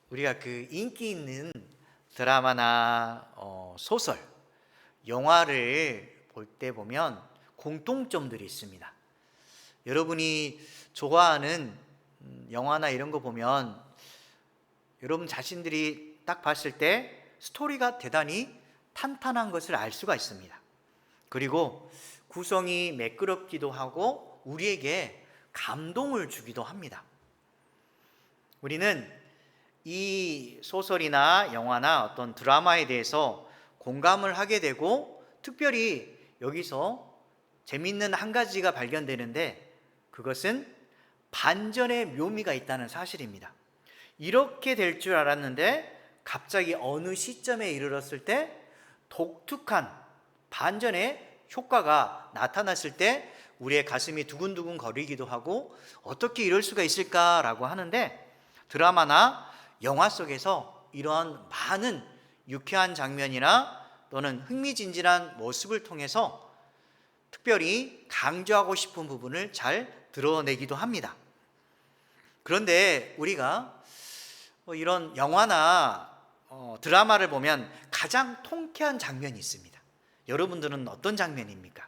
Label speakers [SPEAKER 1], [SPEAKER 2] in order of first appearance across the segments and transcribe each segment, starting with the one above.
[SPEAKER 1] 우리가 그 인기 있는 드라마나 소설, 영화를 볼 때 보면 공통점들이 있습니다. 여러분이 좋아하는 영화나 이런 거 보면 여러분 자신들이 딱 봤을 때 스토리가 대단히 탄탄한 것을 알 수가 있습니다. 그리고 구성이 매끄럽기도 하고 우리에게 감동을 주기도 합니다. 우리는 이 소설이나 영화나 어떤 드라마에 대해서 공감을 하게 되고, 특별히 여기서 재밌는 한 가지가 발견되는데, 그것은 반전의 묘미가 있다는 사실입니다. 이렇게 될 줄 알았는데 갑자기 어느 시점에 이르렀을 때 독특한 반전의 효과가 나타났을 때 우리의 가슴이 두근두근 거리기도 하고, 어떻게 이럴 수가 있을까라고 하는데, 드라마나 영화 속에서 이러한 많은 유쾌한 장면이나 또는 흥미진진한 모습을 통해서 특별히 강조하고 싶은 부분을 잘 드러내기도 합니다. 그런데 우리가 이런 영화나 드라마를 보면 가장 통쾌한 장면이 있습니다. 여러분들은 어떤 장면입니까?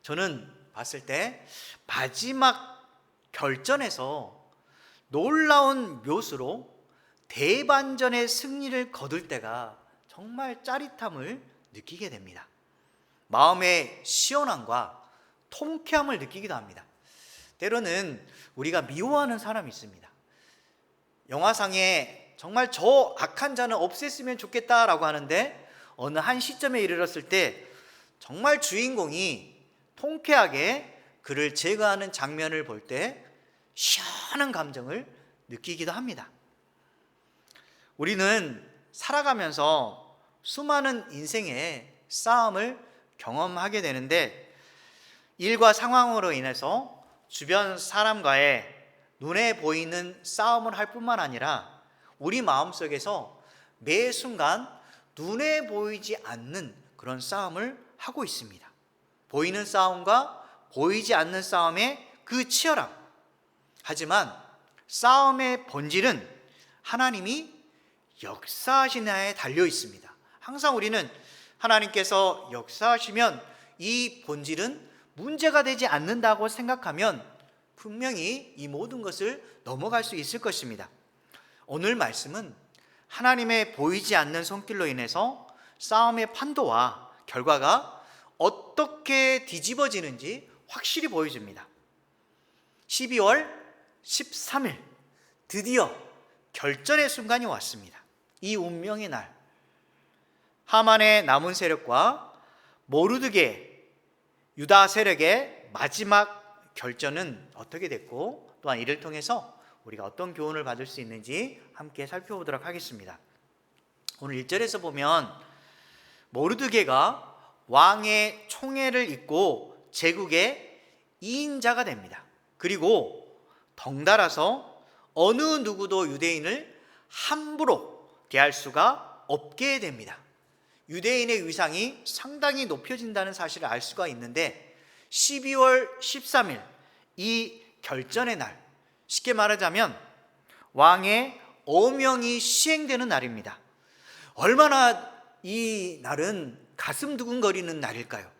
[SPEAKER 1] 저는 봤을 때 마지막 결전에서 놀라운 묘수로 대반전의 승리를 거둘 때가 정말 짜릿함을 느끼게 됩니다. 마음의 시원함과 통쾌함을 느끼기도 합니다. 때로는 우리가 미워하는 사람이 있습니다. 영화상에 정말 저 악한 자는 없앴으면 좋겠다라고 하는데, 어느 한 시점에 이르렀을 때 정말 주인공이 통쾌하게 그를 제거하는 장면을 볼 때 시원한 감정을 느끼기도 합니다. 우리는 살아가면서 수많은 인생의 싸움을 경험하게 되는데, 일과 상황으로 인해서 주변 사람과의 눈에 보이는 싸움을 할 뿐만 아니라 우리 마음속에서 매 순간 눈에 보이지 않는 그런 싸움을 하고 있습니다. 보이는 싸움과 보이지 않는 싸움의 그 치열함. 하지만 싸움의 본질은 하나님이 역사하시나에 달려 있습니다. 항상 우리는 하나님께서 역사하시면 이 본질은 문제가 되지 않는다고 생각하면 분명히 이 모든 것을 넘어갈 수 있을 것입니다. 오늘 말씀은 하나님의 보이지 않는 손길로 인해서 싸움의 판도와 결과가 어떻게 뒤집어지는지 확실히 보여줍니다. 12월 13일 드디어 결전의 순간이 왔습니다. 이 운명의 날, 하만의 남은 세력과 모르드게 유다 세력의 마지막 결전은 어떻게 됐고, 또한 이를 통해서 우리가 어떤 교훈을 받을 수 있는지 함께 살펴보도록 하겠습니다. 오늘 1절에서 보면 모르드게가 왕의 총애를 입고 제국의 2인자가 됩니다. 그리고 덩달아서 어느 누구도 유대인을 함부로 대할 수가 없게 됩니다. 유대인의 위상이 상당히 높여진다는 사실을 알 수가 있는데, 12월 13일 이 결전의 날, 쉽게 말하자면 왕의 어명이 시행되는 날입니다. 얼마나 이 날은 가슴 두근거리는 날일까요?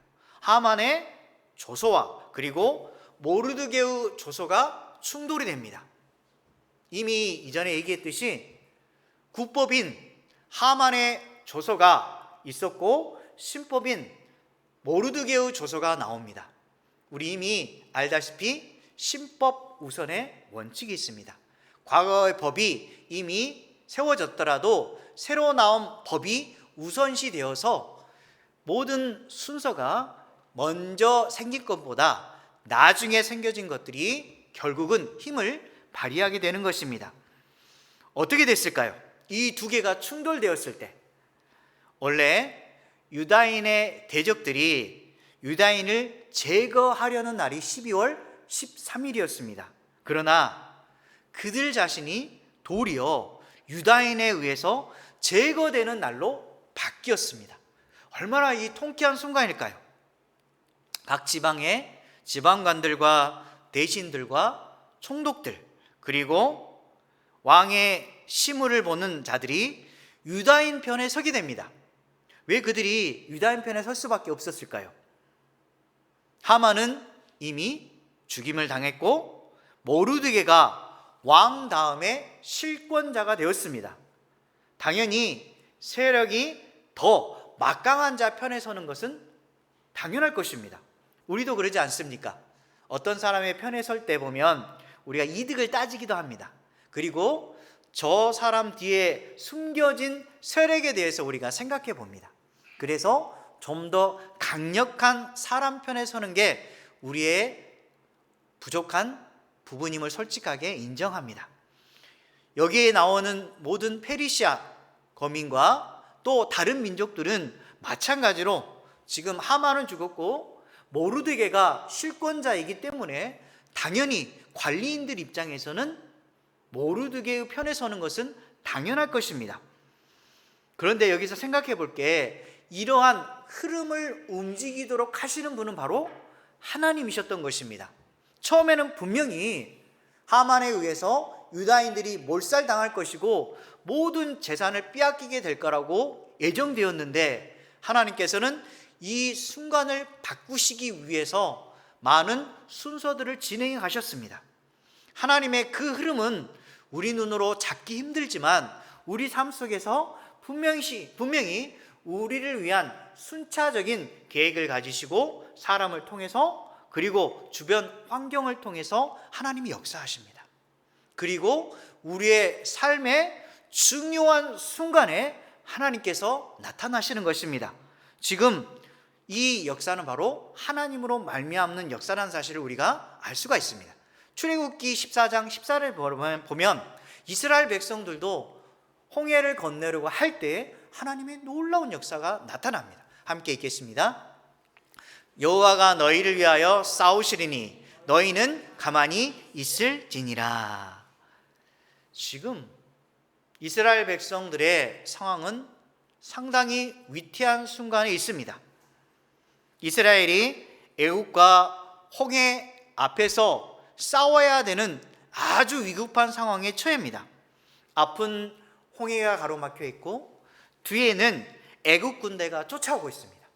[SPEAKER 1] 하만의 조소와 그리고 모르드게의 조소가 충돌이 됩니다. 이미 이전에 얘기했듯이 국법인 하만의 조서가 있었고 신법인 모르드게의 조서가 나옵니다. 우리 이미 알다시피 신법 우선의 원칙이 있습니다. 과거의 법이 이미 세워졌더라도 새로 나온 법이 우선시 되어서 모든 순서가 먼저 생긴 것보다 나중에 생겨진 것들이 결국은 힘을 발휘하게 되는 것입니다. 어떻게 됐을까요? 이 두 개가 충돌되었을 때, 원래 유다인의 대적들이 유다인을 제거하려는 날이 12월 13일이었습니다. 그러나 그들 자신이 도리어 유다인에 의해서 제거되는 날로 바뀌었습니다. 얼마나 이 통쾌한 순간일까요? 각 지방의 지방관들과 대신들과 총독들, 그리고 왕의 시무를 보는 자들이 유다인 편에 서게 됩니다. 왜 그들이 유다인 편에 설 수밖에 없었을까요? 하만은 이미 죽임을 당했고 모르드게가 왕 다음에 실권자가 되었습니다. 당연히 세력이 더 막강한 자 편에 서는 것은 당연할 것입니다. 우리도 그러지 않습니까? 어떤 사람의 편에 설 때 보면 우리가 이득을 따지기도 합니다. 그리고 저 사람 뒤에 숨겨진 세력에 대해서 우리가 생각해 봅니다. 그래서 좀 더 강력한 사람 편에 서는 게 우리의 부족한 부분임을 솔직하게 인정합니다. 여기에 나오는 모든 페르시아 거민과 또 다른 민족들은 마찬가지로 지금 하만은 죽었고 모르드게가 실권자이기 때문에 당연히 관리인들 입장에서는 모르드게의 편에 서는 것은 당연할 것입니다. 그런데 여기서 생각해 볼 게 이러한 흐름을 움직이도록 하시는 분은 바로 하나님이셨던 것입니다. 처음에는 분명히 하만에 의해서 유다인들이 몰살당할 것이고 모든 재산을 빼앗기게 될 거라고 예정되었는데 하나님께서는 이 순간을 바꾸시기 위해서 많은 순서들을 진행해 가셨습니다. 하나님의 그 흐름은 우리 눈으로 잡기 힘들지만 우리 삶 속에서 분명히 우리를 위한 순차적인 계획을 가지시고 사람을 통해서 그리고 주변 환경을 통해서 하나님이 역사하십니다. 그리고 우리의 삶의 중요한 순간에 하나님께서 나타나시는 것입니다. 지금 이 역사는 바로 하나님으로 말미암는 역사라는 사실을 우리가 알 수가 있습니다. 출애굽기 14장 14절을 보면 이스라엘 백성들도 홍해를 건너려고 할 때 하나님의 놀라운 역사가 나타납니다. 함께 읽겠습니다. 여호와가 너희를 위하여 싸우시리니 너희는 가만히 있을지니라. 지금 이스라엘 백성들의 상황은 상당히 위태한 순간에 있습니다. 이스라엘이 애굽과 홍해 앞에서 싸워야 되는 아주 위급한 상황에 처해입니다. 앞은 홍해가 가로막혀 있고 뒤에는 애굽 군대가 쫓아오고 있습니다.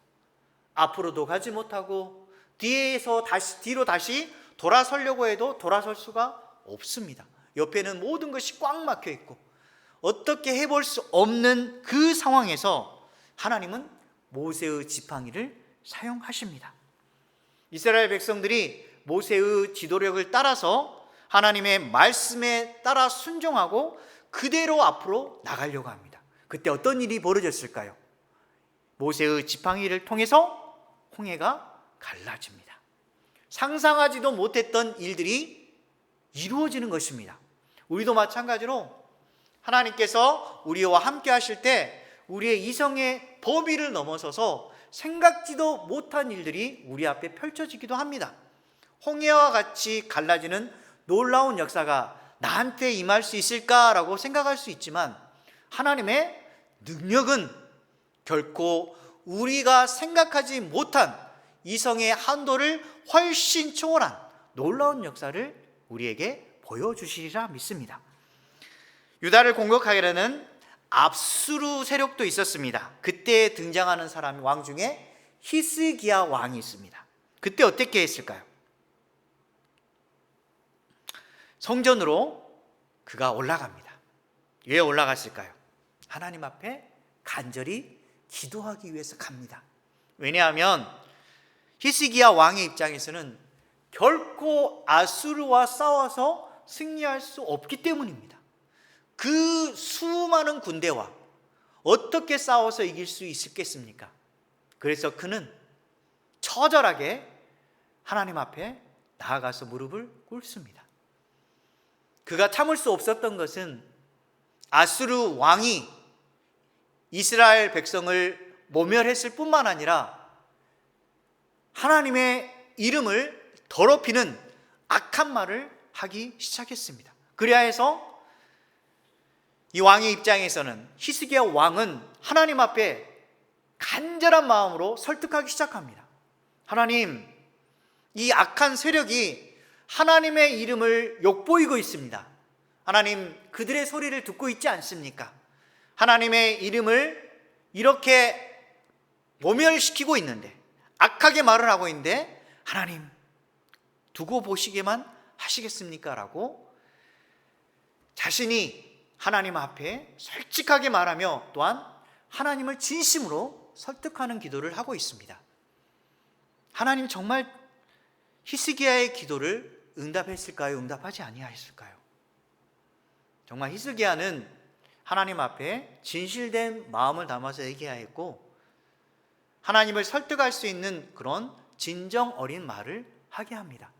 [SPEAKER 1] 앞으로도 가지 못하고 뒤로 다시 돌아서려고 해도 돌아설 수가 없습니다. 옆에는 모든 것이 꽉 막혀 있고 어떻게 해볼 수 없는 그 상황에서 하나님은 모세의 지팡이를 사용하십니다. 이스라엘 백성들이 모세의 지도력을 따라서 하나님의 말씀에 따라 순종하고 그대로 앞으로 나가려고 합니다. 그때 어떤 일이 벌어졌을까요? 모세의 지팡이를 통해서 홍해가 갈라집니다. 상상하지도 못했던 일들이 이루어지는 것입니다. 우리도 마찬가지로 하나님께서 우리와 함께 하실 때 우리의 이성의 범위를 넘어서서 생각지도 못한 일들이 우리 앞에 펼쳐지기도 합니다. 홍해와 같이 갈라지는 놀라운 역사가 나한테 임할 수 있을까라고 생각할 수 있지만 하나님의 능력은 결코 우리가 생각하지 못한 이성의 한도를 훨씬 초월한 놀라운 역사를 우리에게 보여주시리라 믿습니다. 유다를 공격하려는 압수르 세력도 있었습니다. 그때 등장하는 사람이 왕 중에 히스기야 왕이 있습니다. 그때 어떻게 했을까요? 성전으로 그가 올라갑니다. 왜 올라갔을까요? 하나님 앞에 간절히 기도하기 위해서 갑니다. 왜냐하면 히스기야 왕의 입장에서는 결코 아수르와 싸워서 승리할 수 없기 때문입니다. 그 수많은 군대와 어떻게 싸워서 이길 수 있겠습니까? 그래서 그는 처절하게 하나님 앞에 나아가서 무릎을 꿇습니다. 그가 참을 수 없었던 것은 아수르 왕이 이스라엘 백성을 모멸했을 뿐만 아니라 하나님의 이름을 더럽히는 악한 말을 하기 시작했습니다. 그래야 해서 이 왕의 입장에서는 히스기야 왕은 하나님 앞에 간절한 마음으로 설득하기 시작합니다. 하나님, 이 악한 세력이 하나님의 이름을 욕보이고 있습니다. 하나님 그들의 소리를 듣고 있지 않습니까? 하나님의 이름을 이렇게 모멸시키고 있는데, 악하게 말을 하고 있는데 하나님 두고 보시게만 하시겠습니까? 라고 자신이 하나님 앞에 솔직하게 말하며 또한 하나님을 진심으로 설득하는 기도를 하고 있습니다. 하나님 정말 히스기야의 기도를 응답했을까요? 응답하지 아니하였을까요? 정말 히스기야는 하나님 앞에 진실된 마음을 담아서 얘기하였고, 하나님을 설득할 수 있는 그런 진정 어린 말을 하게 합니다.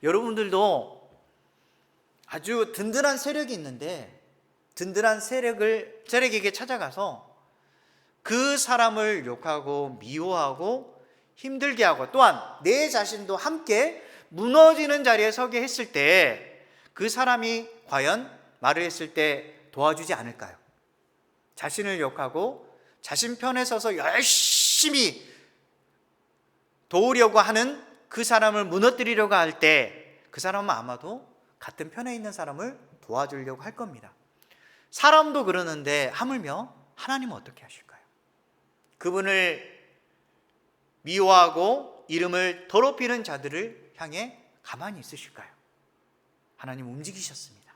[SPEAKER 1] 여러분들도 아주 든든한 세력이 있는데, 든든한 세력에게 찾아가서 그 사람을 욕하고 미워하고 힘들게 하고, 또한 내 자신도 함께 무너지는 자리에 서게 했을 때 그 사람이 과연 말을 했을 때 도와주지 않을까요? 자신을 욕하고 자신 편에 서서 열심히 도우려고 하는 그 사람을 무너뜨리려고 할 때 그 사람은 아마도 같은 편에 있는 사람을 도와주려고 할 겁니다. 사람도 그러는데 하물며 하나님은 어떻게 하실까요? 그분을 미워하고 이름을 더럽히는 자들을 향해 가만히 있으실까요? 하나님 움직이셨습니다.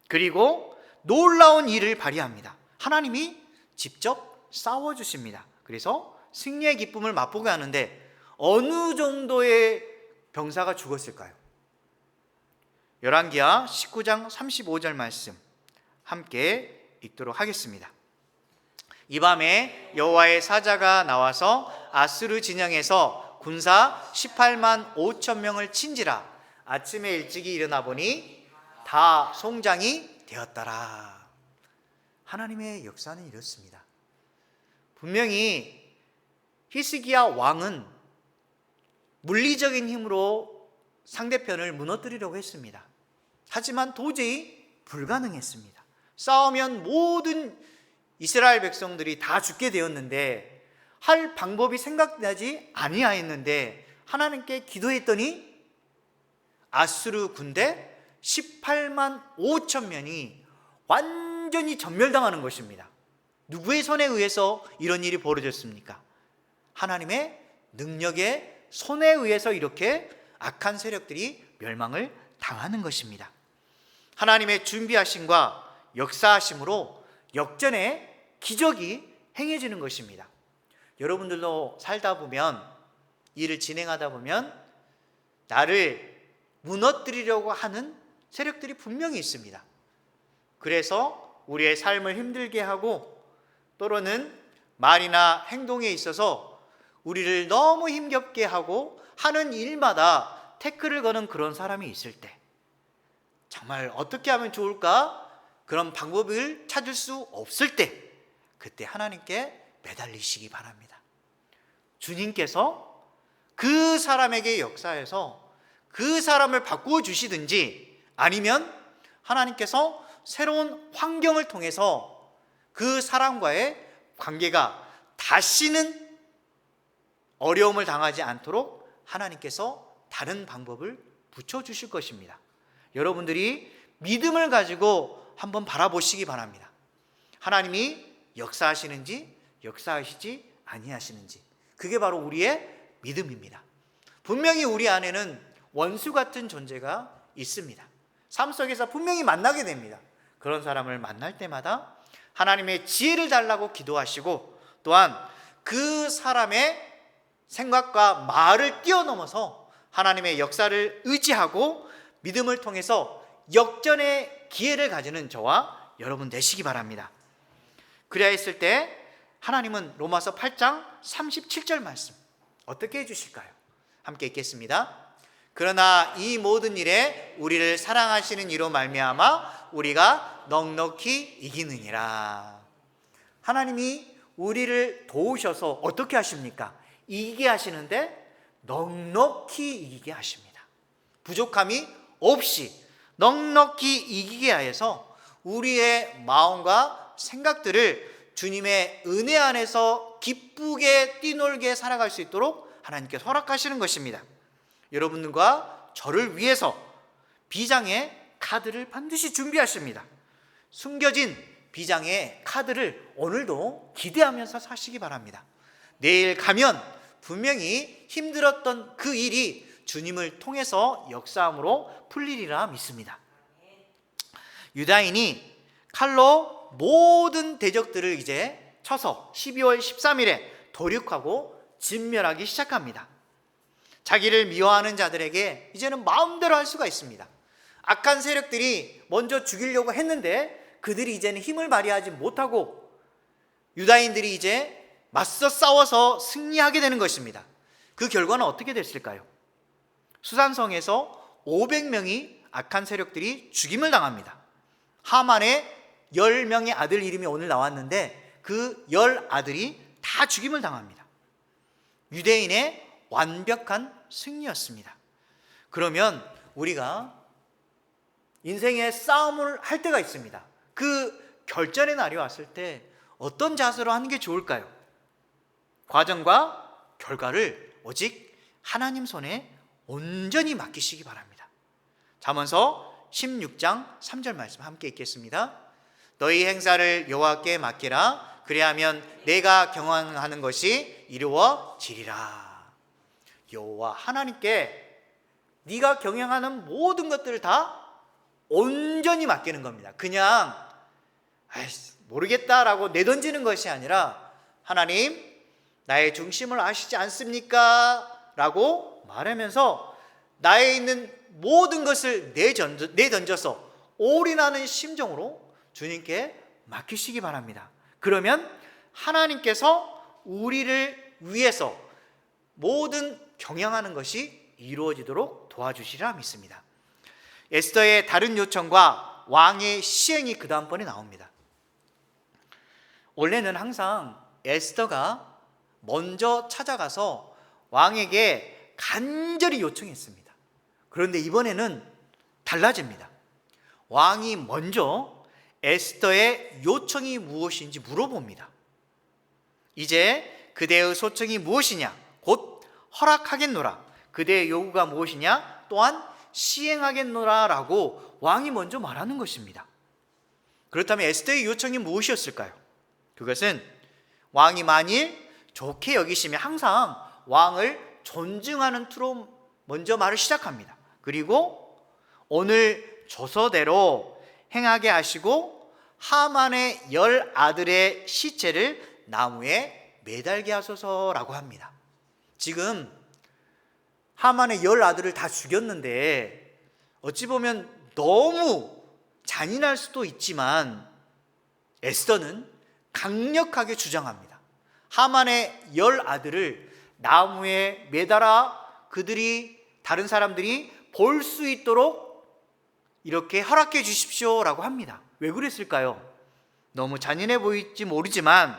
[SPEAKER 1] 그리고 놀라운 일을 발휘합니다. 하나님이 직접 싸워주십니다. 그래서 승리의 기쁨을 맛보게 하는데 어느 정도의 병사가 죽었을까요? 열왕기하 19장 35절 말씀 함께 읽도록 하겠습니다. 이 밤에 여호와의 사자가 나와서 아수르 진영에서 군사 18만 5천 명을 친지라. 아침에 일찍이 일어나 보니 다 송장이 되었더라. 하나님의 역사는 이렇습니다. 분명히 히스기야 왕은 물리적인 힘으로 상대편을 무너뜨리려고 했습니다. 하지만 도저히 불가능했습니다. 싸우면 모든 이스라엘 백성들이 다 죽게 되었는데 할 방법이 생각나지 아니하였는데 하나님께 기도했더니 아수르 군대 18만 5천 명이 완전히 전멸당하는 것입니다. 누구의 손에 의해서 이런 일이 벌어졌습니까? 하나님의 능력의 손에 의해서 이렇게 악한 세력들이 멸망을 당하는 것입니다. 하나님의 준비하심과 역사하심으로 역전의 기적이 행해지는 것입니다. 여러분들도 살다 보면, 일을 진행하다 보면 나를 무너뜨리려고 하는 세력들이 분명히 있습니다. 그래서 우리의 삶을 힘들게 하고 또는 말이나 행동에 있어서 우리를 너무 힘겹게 하고 하는 일마다 태클을 거는 그런 사람이 있을 때 정말 어떻게 하면 좋을까? 그런 방법을 찾을 수 없을 때 그때 하나님께 매달리시기 바랍니다. 주님께서 그 사람에게 역사해서 그 사람을 바꾸어 주시든지 아니면 하나님께서 새로운 환경을 통해서 그 사람과의 관계가 다시는 어려움을 당하지 않도록 하나님께서 다른 방법을 붙여주실 것입니다. 여러분들이 믿음을 가지고 한번 바라보시기 바랍니다. 하나님이 역사하시는지 역사하시지 아니하시는지, 그게 바로 우리의 믿음입니다. 분명히 우리 안에는 원수 같은 존재가 있습니다. 삶 속에서 분명히 만나게 됩니다. 그런 사람을 만날 때마다 하나님의 지혜를 달라고 기도하시고 또한 그 사람의 생각과 말을 뛰어넘어서 하나님의 역사를 의지하고 믿음을 통해서 역전의 기회를 가지는 저와 여러분 되시기 바랍니다. 그래야 했을 때 하나님은 로마서 8장 37절 말씀 어떻게 해주실까요? 함께 읽겠습니다. 그러나 이 모든 일에 우리를 사랑하시는 이로 말미암아 우리가 넉넉히 이기느니라. 하나님이 우리를 도우셔서 어떻게 하십니까? 이기게 하시는데 넉넉히 이기게 하십니다. 부족함이 없이 넉넉히 이기게 하여서 우리의 마음과 생각들을 주님의 은혜 안에서 기쁘게 뛰놀게 살아갈 수 있도록 하나님께서 허락하시는 것입니다. 여러분들과 저를 위해서 비장의 카드를 반드시 준비하십니다. 숨겨진 비장의 카드를 오늘도 기대하면서 사시기 바랍니다. 내일 가면 분명히 힘들었던 그 일이 주님을 통해서 역사함으로 풀리리라 믿습니다. 유다인이 칼로 모든 대적들을 이제 쳐서 12월 13일에 도륙하고 진멸하기 시작합니다. 자기를 미워하는 자들에게 이제는 마음대로 할 수가 있습니다. 악한 세력들이 먼저 죽이려고 했는데 그들이 이제는 힘을 발휘하지 못하고 유다인들이 이제 맞서 싸워서 승리하게 되는 것입니다. 그 결과는 어떻게 됐을까요? 수산성에서 500명이 악한 세력들이 죽임을 당합니다. 하만의 10명의 아들 이름이 오늘 나왔는데 그 10아들이 다 죽임을 당합니다. 유대인의 완벽한 승리였습니다. 그러면 우리가 인생의 싸움을 할 때가 있습니다. 그 결전의 날이 왔을 때 어떤 자세로 하는 게 좋을까요? 과정과 결과를 오직 하나님 손에 온전히 맡기시기 바랍니다. 잠언서 16장 3절 말씀 함께 읽겠습니다. 너희 행사를 여호와께 맡기라. 그리하면 내가 경영하는 것이 이루어지리라. 여호와 하나님께 네가 경영하는 모든 것들을 다 온전히 맡기는 겁니다. 그냥 모르겠다라고 내던지는 것이 아니라 하나님 나의 중심을 아시지 않습니까? 라고 말하면서 나에 있는 모든 것을 내던져서 올인하는 심정으로 주님께 맡기시기 바랍니다. 그러면 하나님께서 우리를 위해서 모든 경영하는 것이 이루어지도록 도와주시리라 믿습니다. 에스더의 다른 요청과 왕의 시행이 그 다음번에 나옵니다. 원래는 항상 에스더가 먼저 찾아가서 왕에게 간절히 요청했습니다. 그런데 이번에는 달라집니다. 왕이 먼저 에스더의 요청이 무엇인지 물어봅니다. 이제 그대의 소청이 무엇이냐? 곧 허락하겠노라. 그대의 요구가 무엇이냐? 또한 시행하겠노라 라고 왕이 먼저 말하는 것입니다. 그렇다면 에스더의 요청이 무엇이었을까요? 그것은 왕이 만일 좋게 여기시면 항상 왕을 존중하는 투로 먼저 말을 시작합니다. 그리고 오늘 조서대로 행하게 하시고 하만의 10아들의 시체를 나무에 매달게 하소서라고 합니다. 지금 하만의 10아들을 다 죽였는데 어찌 보면 너무 잔인할 수도 있지만 에스더는 강력하게 주장합니다. 하만의 10아들을 나무에 매달아 다른 사람들이 볼 수 있도록 이렇게 허락해 주십시오라고 합니다. 왜 그랬을까요? 너무 잔인해 보일지 모르지만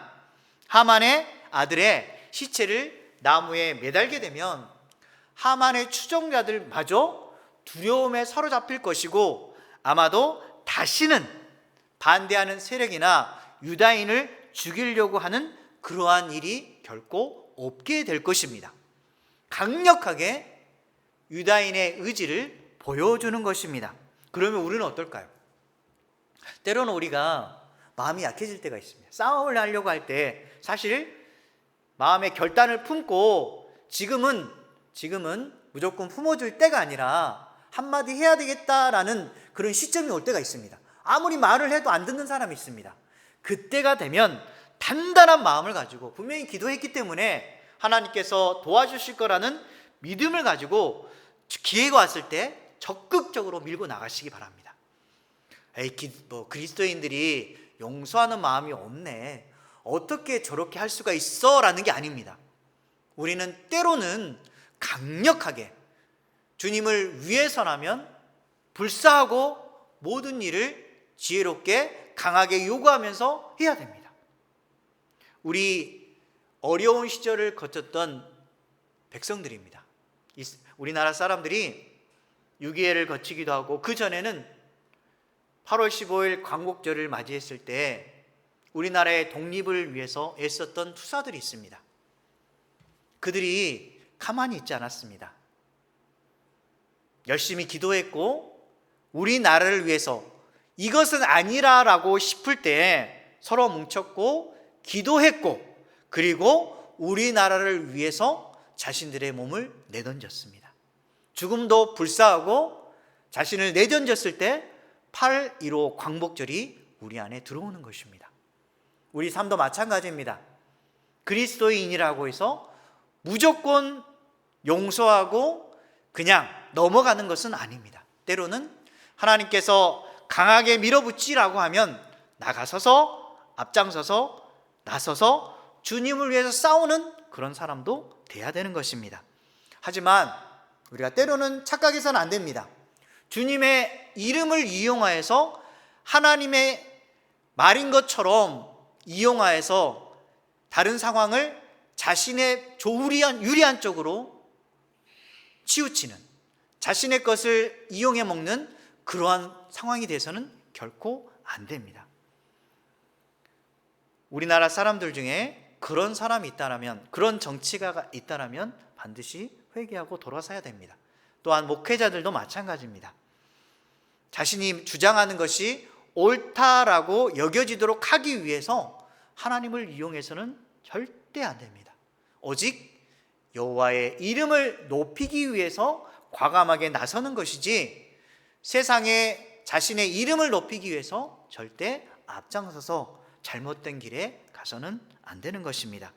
[SPEAKER 1] 하만의 아들의 시체를 나무에 매달게 되면 하만의 추종자들마저 두려움에 사로잡힐 것이고 아마도 다시는 반대하는 세력이나 유다인을 죽이려고 하는 그러한 일이 결코 없게 될 것입니다. 강력하게 유다인의 의지를 보여주는 것입니다. 그러면 우리는 어떨까요? 때로는 우리가 마음이 약해질 때가 있습니다. 싸움을 하려고 할 때 사실 마음의 결단을 품고 지금은 무조건 품어줄 때가 아니라 한마디 해야 되겠다라는 그런 시점이 올 때가 있습니다. 아무리 말을 해도 안 듣는 사람이 있습니다. 그때가 되면 단단한 마음을 가지고 분명히 기도했기 때문에 하나님께서 도와주실 거라는 믿음을 가지고 기회가 왔을 때 적극적으로 밀고 나가시기 바랍니다. 그리스도인들이 용서하는 마음이 없네. 어떻게 저렇게 할 수가 있어? 라는 게 아닙니다. 우리는 때로는 강력하게 주님을 위해서라면 불사하고 모든 일을 지혜롭게 강하게 요구하면서 해야 됩니다. 우리 어려운 시절을 거쳤던 백성들입니다. 우리나라 사람들이 6.25를 거치기도 하고 그 전에는 8월 15일 광복절을 맞이했을 때 우리나라의 독립을 위해서 애썼던 투사들이 있습니다. 그들이 가만히 있지 않았습니다. 열심히 기도했고 우리나라를 위해서 이것은 아니라라고 싶을 때 서로 뭉쳤고 기도했고, 그리고 우리나라를 위해서 자신들의 몸을 내던졌습니다. 죽음도 불사하고 자신을 내던졌을 때 8.15 광복절이 우리 안에 들어오는 것입니다. 우리 삶도 마찬가지입니다. 그리스도인이라고 해서 무조건 용서하고 그냥 넘어가는 것은 아닙니다. 때로는 하나님께서 강하게 밀어붙이라고 하면 나가서서, 앞장서서, 나서서 주님을 위해서 싸우는 그런 사람도 돼야 되는 것입니다. 하지만 우리가 때로는 착각해서는 안 됩니다. 주님의 이름을 이용하여서 하나님의 말인 것처럼 이용하여서 다른 상황을 자신의 유리한 쪽으로 치우치는, 자신의 것을 이용해 먹는 그러한 상황이 돼서는 결코 안 됩니다. 우리나라 사람들 중에 그런 사람이 있다라면, 그런 정치가가 있다라면 반드시 회개하고 돌아서야 됩니다. 또한 목회자들도 마찬가지입니다. 자신이 주장하는 것이 옳다라고 여겨지도록 하기 위해서 하나님을 이용해서는 절대 안 됩니다. 오직 여호와의 이름을 높이기 위해서 과감하게 나서는 것이지, 세상에 자신의 이름을 높이기 위해서 절대 앞장서서 잘못된 길에 가서는 안 되는 것입니다.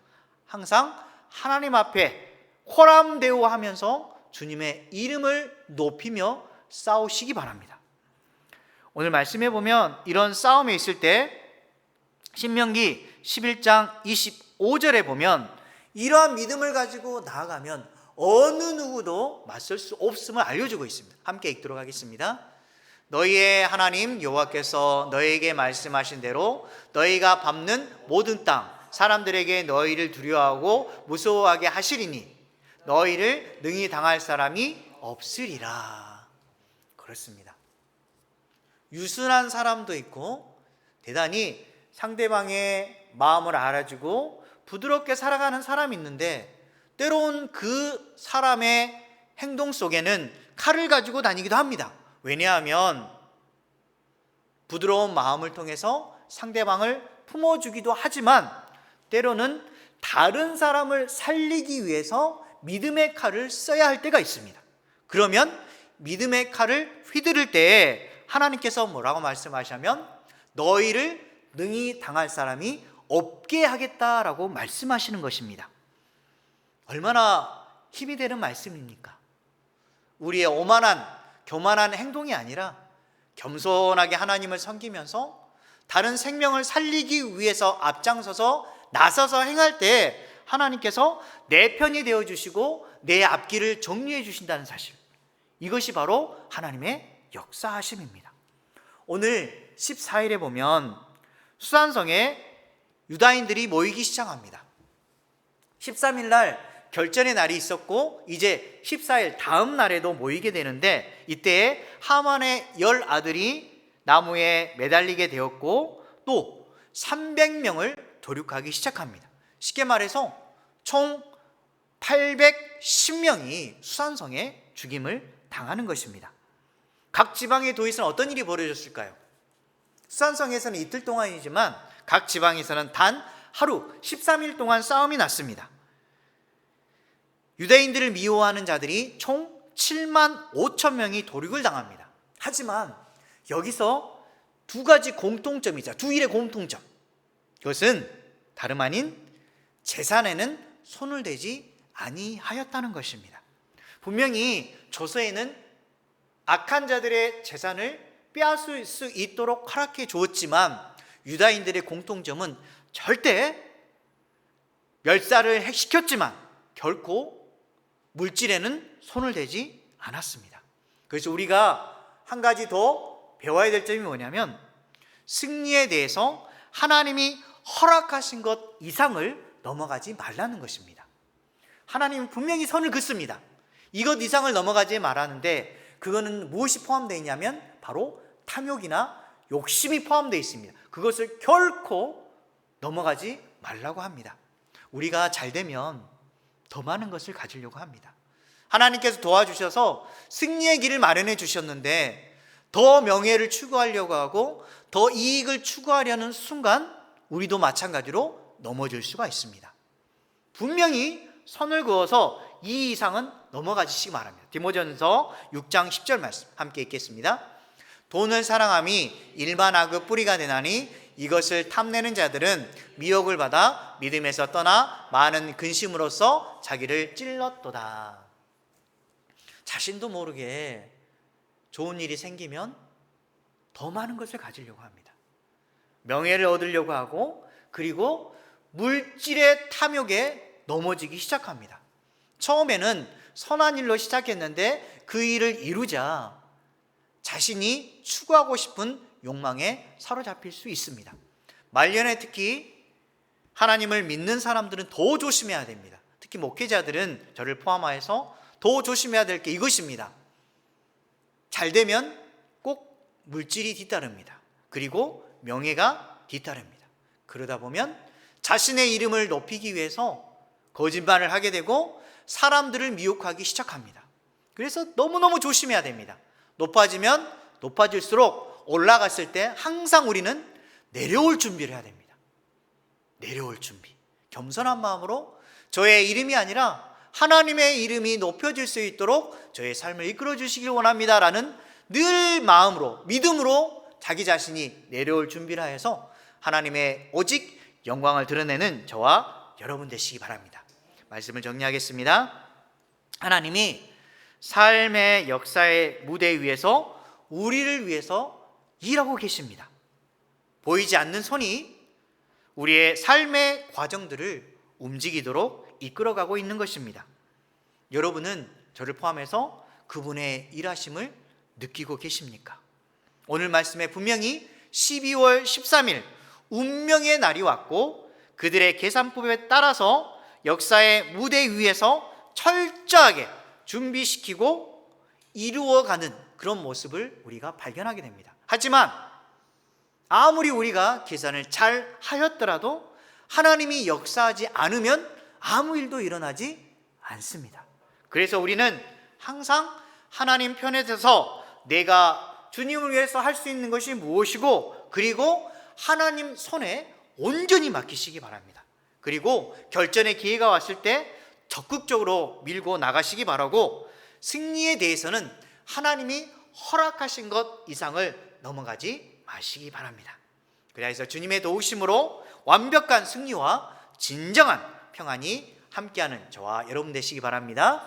[SPEAKER 1] 항상 하나님 앞에 호람대오하면서 주님의 이름을 높이며 싸우시기 바랍니다. 오늘 말씀해 보면 이런 싸움에 있을 때 신명기 11장 25절에 보면 이러한 믿음을 가지고 나아가면 어느 누구도 맞설 수 없음을 알려주고 있습니다. 함께 읽도록 하겠습니다. 너희의 하나님 여호와께서 너희에게 말씀하신 대로 너희가 밟는 모든 땅 사람들에게 너희를 두려워하고 무서워하게 하시리니 너희를 능히 당할 사람이 없으리라. 그렇습니다. 유순한 사람도 있고 대단히 상대방의 마음을 알아주고 부드럽게 살아가는 사람이 있는데, 때로는 그 사람의 행동 속에는 칼을 가지고 다니기도 합니다. 왜냐하면 부드러운 마음을 통해서 상대방을 품어주기도 하지만 때로는 다른 사람을 살리기 위해서 믿음의 칼을 써야 할 때가 있습니다. 그러면 믿음의 칼을 휘두를 때에 하나님께서 뭐라고 말씀하시냐면 너희를 능히 당할 사람이 없게 하겠다라고 말씀하시는 것입니다. 얼마나 힘이 되는 말씀입니까? 우리의 오만한 교만한 행동이 아니라 겸손하게 하나님을 섬기면서 다른 생명을 살리기 위해서 앞장서서 나서서 행할 때 하나님께서 내 편이 되어주시고 내 앞길을 정리해 주신다는 사실, 이것이 바로 하나님의 역사하심입니다. 오늘 14일에 보면 수산성에 유다인들이 모이기 시작합니다. 13일 날 결전의 날이 있었고 이제 14일 다음 날에도 모이게 되는데, 이때에 하만의 10 아들이 나무에 매달리게 되었고 또 300명을 도륙하기 시작합니다. 쉽게 말해서 총 810명이 수산성에 죽임을 당하는 것입니다. 각 지방의 도에서는 어떤 일이 벌어졌을까요? 수산성에서는 이틀 동안이지만 각 지방에서는 단 하루 13일 동안 싸움이 났습니다. 유대인들을 미워하는 자들이 총 7만 5천 명이 도륙을 당합니다. 하지만 여기서 두 가지 공통점이 있죠. 두 일의 공통점. 그것은 다름 아닌 제산에는 손을 대지 아니하였다는 것입니다. 분명히 조서에는 악한 자들의 재산을 빼앗을 수 있도록 허락해 주었지만 유다인들의 공통점은 절대 멸살을 시켰지만 결코 물질에는 손을 대지 않았습니다. 그래서 우리가 한 가지 더 배워야 될 점이 뭐냐면 승리에 대해서 하나님이 허락하신 것 이상을 넘어가지 말라는 것입니다. 하나님은 분명히 선을 긋습니다. 이것 이상을 넘어가지 말라는데 그거는 무엇이 포함되어 있냐면 바로 탐욕이나 욕심이 포함되어 있습니다. 그것을 결코 넘어가지 말라고 합니다. 우리가 잘 되면 더 많은 것을 가지려고 합니다. 하나님께서 도와주셔서 승리의 길을 마련해 주셨는데 더 명예를 추구하려고 하고 더 이익을 추구하려는 순간 우리도 마찬가지로 넘어질 수가 있습니다. 분명히 선을 그어서 이 이상은 넘어가시기 바랍니다. 디모전서 6장 10절 말씀 함께 읽겠습니다. 돈을 사랑함이 일반 악의 뿌리가 되나니 이것을 탐내는 자들은 미혹을 받아 믿음에서 떠나 많은 근심으로써 자기를 찔렀도다. 자신도 모르게 좋은 일이 생기면 더 많은 것을 가지려고 합니다. 명예를 얻으려고 하고 그리고 물질의 탐욕에 넘어지기 시작합니다. 처음에는 선한 일로 시작했는데 그 일을 이루자 자신이 추구하고 싶은 욕망에 사로잡힐 수 있습니다. 말년에 특히 하나님을 믿는 사람들은 더 조심해야 됩니다. 특히 목회자들은 저를 포함하여서 더 조심해야 될 게 이것입니다. 잘 되면 꼭 물질이 뒤따릅니다. 그리고 명예가 뒤따릅니다. 그러다 보면 자신의 이름을 높이기 위해서 거짓말을 하게 되고 사람들을 미혹하기 시작합니다. 그래서 너무너무 조심해야 됩니다. 높아지면 높아질수록 올라갔을 때 항상 우리는 내려올 준비를 해야 됩니다. 내려올 준비. 겸손한 마음으로 저의 이름이 아니라 하나님의 이름이 높여질 수 있도록 저의 삶을 이끌어 주시길 원합니다 라는 늘 마음으로 믿음으로 자기 자신이 내려올 준비를 해서 하나님의 오직 영광을 드러내는 저와 여러분 되시기 바랍니다. 말씀을 정리하겠습니다. 하나님이 삶의 역사의 무대 위에서 우리를 위해서 일하고 계십니다. 보이지 않는 손이 우리의 삶의 과정들을 움직이도록 이끌어가고 있는 것입니다. 여러분은 저를 포함해서 그분의 일하심을 느끼고 계십니까? 오늘 말씀에 분명히 12월 13일 운명의 날이 왔고 그들의 계산법에 따라서 역사의 무대 위에서 철저하게 준비시키고 이루어가는 그런 모습을 우리가 발견하게 됩니다. 하지만 아무리 우리가 계산을 잘 하였더라도 하나님이 역사하지 않으면 아무 일도 일어나지 않습니다. 그래서 우리는 항상 하나님 편에 서서 내가 주님을 위해서 할 수 있는 것이 무엇이고 그리고 하나님 손에 온전히 맡기시기 바랍니다. 그리고 결전의 기회가 왔을 때 적극적으로 밀고 나가시기 바라고 승리에 대해서는 하나님이 허락하신 것 이상을 넘어가지 마시기 바랍니다. 그래서 주님의 도우심으로 완벽한 승리와 진정한 평안이 함께하는 저와 여러분 되시기 바랍니다.